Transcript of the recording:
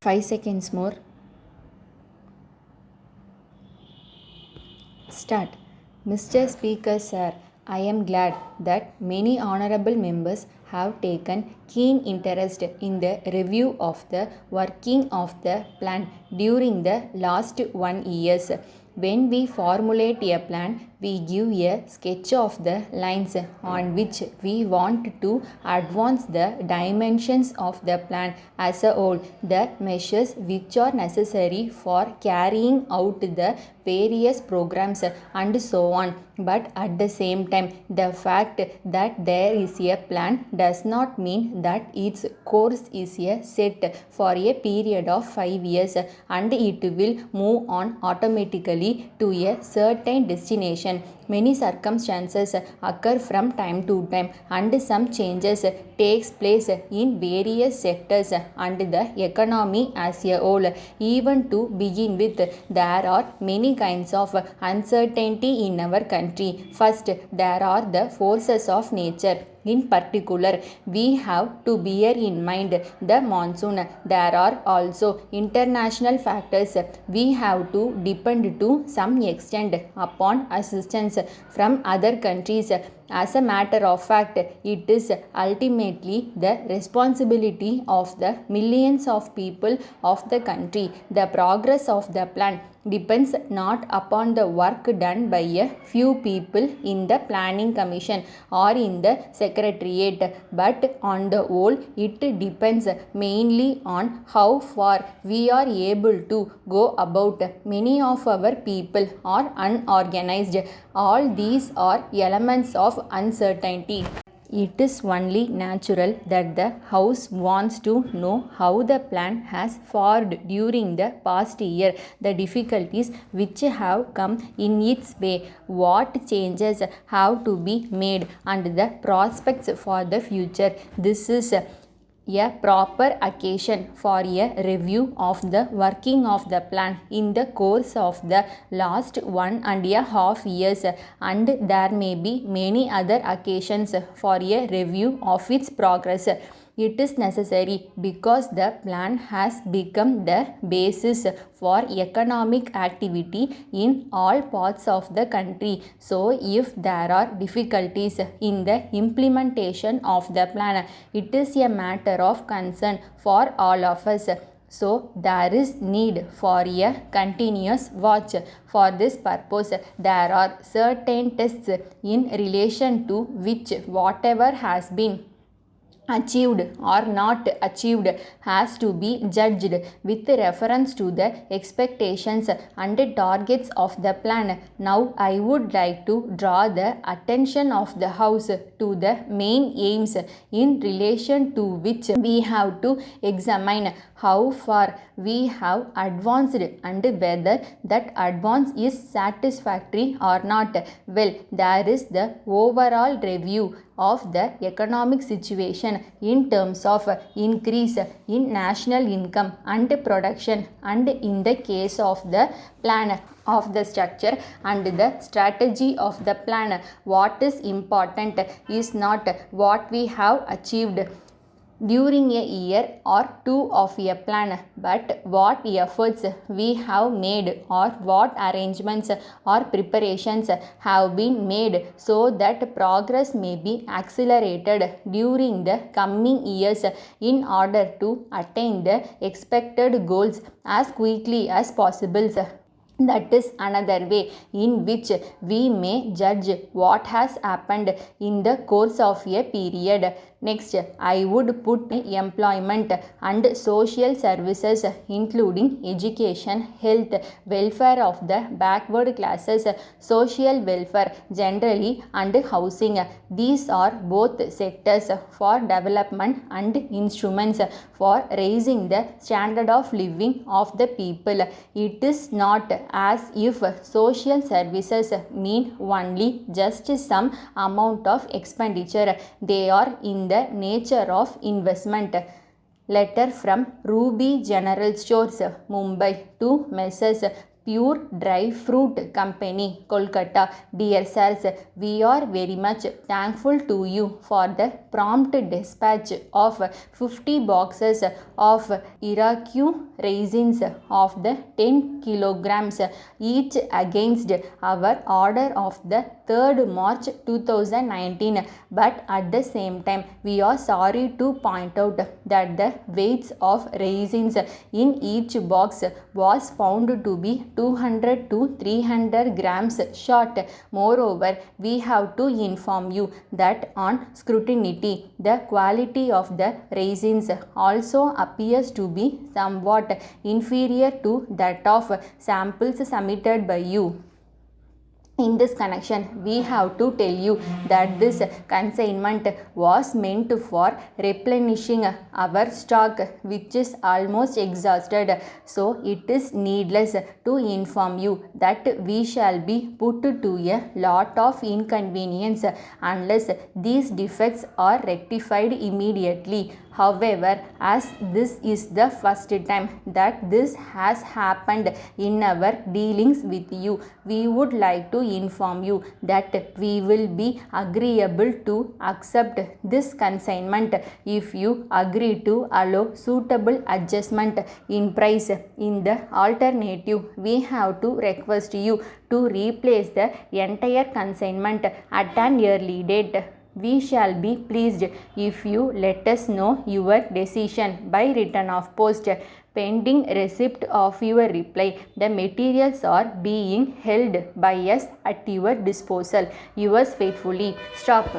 5 seconds more. Start. Mr. Speaker, sir, I am glad that many honorable members have taken keen interest in the review of the working of the plan during the last 1 years. When we formulate a plan, we give a sketch of the lines on which we want to advance the dimensions of the plan as a whole, the measures which are necessary for carrying out the various programs and so on. But at the same time, the fact that there is a plan does not mean that its course is set for a period of 5 years and it will move on automatically to a certain destination. Many circumstances occur from time to time and some changes takes place in various sectors and the economy as a whole. Even to begin with, there are many kinds of uncertainty in our country. First, there are the forces of nature. In particular, we have to bear in mind the monsoon. There are also international factors. We have to depend to some extent upon assistance from other countries. As a matter of fact, it is ultimately the responsibility of the millions of people of the country. The progress of the plan depends not upon the work done by a few people in the planning commission or in the secretariat, but on the whole it depends mainly on how far we are able to go about. Many of our people are unorganized. All these are elements of uncertainty. It is only natural that the House wants to know how the plan has fared during the past year, the difficulties which have come in its way, what changes have to be made, and the prospects for the future. This is a proper occasion for a review of the working of the plan in the course of the last 1.5 years, and there may be many other occasions for a review of its progress. It is necessary because the plan has become the basis for economic activity in all parts of the country. So, if there are difficulties in the implementation of the plan, it is a matter of concern for all of us. So, there is need for a continuous watch. For this purpose, there are certain tests in relation to which whatever has been achieved or not achieved has to be judged with reference to the expectations and targets of the plan. Now, I would like to draw the attention of the House to the main aims in relation to which we have to examine how far we have advanced and whether that advance is satisfactory or not. Well, there is the overall review of the economic situation in terms of increase in national income and production, and in the case of the plan of the structure and the strategy of the plan. What is important is not what we have achieved during a year or two of a plan, but what efforts we have made or what arrangements or preparations have been made so that progress may be accelerated during the coming years in order to attain the expected goals as quickly as possible. That is another way in which we may judge what has happened in the course of a period. Next, I would put employment and social services, including education, health, welfare of the backward classes, social welfare generally, and housing. These are both sectors for development and instruments for raising the standard of living of the people. It is not as if social services mean only just some amount of expenditure. They are in the nature of investment. Letter from Ruby General Stores, Mumbai, to Messrs. Pure Dry Fruit Company, Kolkata. Dear sirs, we are very much thankful to you for the prompt dispatch of 50 boxes of Iraqi raisins of the 10 kilograms each against our order of the 3rd March 2019. But at the same time, we are sorry to point out that the weights of raisins in each box was found to be 200 to 300 grams short. Moreover, we have to inform you that on scrutiny, the quality of the raisins also appears to be somewhat inferior to that of samples submitted by you. In this connection, we have to tell you that this consignment was meant for replenishing our stock, which is almost exhausted. So it is needless to inform you that we shall be put to a lot of inconvenience unless these defects are rectified immediately. However, as this is the first time that this has happened in our dealings with you, we would like to inform you that we will be agreeable to accept this consignment if you agree to allow suitable adjustment in price. In the alternative, we have to request you to replace the entire consignment at an early date. We shall be pleased if you let us know your decision by return of post. Pending receipt of your reply, the materials are being held by us at your disposal. Yours faithfully, Stop.